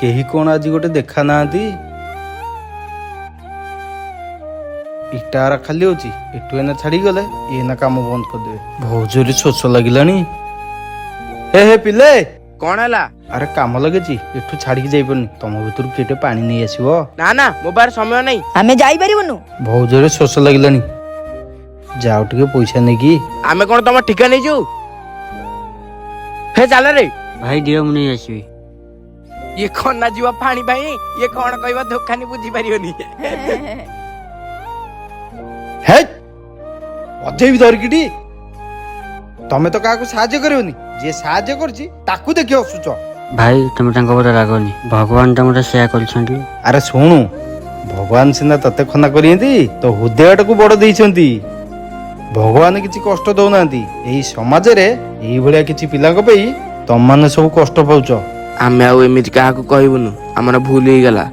କେହି କ'ଣ ଆଜି ଗୋଟେ ଦେଖା ନାହାନ୍ତି। ଇଟାରା ଖାଲି ଅଛି, ଏଠୁ ଏନା ଛାଡିଗଲେ ଏନା କାମ ବନ୍ଦ କରିଦେବେ। ବହୁତ ଜୋରେ ଶୋଷ ଲାଗିଲାଣି। ହେ ପିଲେ, କଣ ହେଲା? ଆରେ କାମ ଲାଗିଛି, ଏଠୁ ଛାଡିକି ଯାଇପାରୁନି। ତମ ଭିତରୁ କିଏ ପାଣି ନେଇ ଆସିବ? ନା ନା, ମୋ ପାଖରେ ସମୟ ନାହିଁ। ଆମେ ଯାଇପାରିବୁନୁ। ବହୁତ ଜୋରେ ଶୋଷ ଲାଗିଲାଣି, ଯାଅ ଟିକେ ପଇସା ନେଇକି। ଆମେ କଣ ତମ ଠିକା ନେଇଛୁ? ହେ ଚାଲ ରେ। ଭାଇ ଦିଅ ମୁଁ ନେଇ ଆସିବି। ଇଏ କଣ ନା ଯିବ ପାଣି ପାଇଁ? ଇଏ କଣ କହିବ ଦୋକାନୀ ବୁଝିପାରିବନି। ହେ ଅଜେଇ ଧରିକିଟି, ତମେ ତ କାହାକୁ ସାହାଯ୍ୟ କରିବନି। ଯିଏ ସାହାଯ୍ୟ କରୁଛି ତାକୁ ଦେଖି ହସୁଛ। ଭାଇ ତମେ ତାଙ୍କ ଉପରେ ରାଗନି, ଭଗବାନ ତମର ସେୟା କରିଛନ୍ତି। ଆରେ ଶୁଣୁ, ଭଗବାନ ସିନା ତତେ ଖନା କରିନ୍ତି, ତ ହୃଦୟଟାକୁ ବଡ ଦେଇଛନ୍ତି। ଭଗବାନ କିଛି କଷ୍ଟ ଦଉନାହାନ୍ତି। ଏଇ ସମାଜରେ ଏଇଭଳିଆ କିଛି ପିଲାଙ୍କ ପାଇଁ ତମମାନେ ସବୁ କଷ୍ଟ ପାଉଛ। ଆମେ ଆଉ ଏମିତି କାହାକୁ କହିବୁନୁ, ଆମର ଭୁଲ ହେଇଗଲା।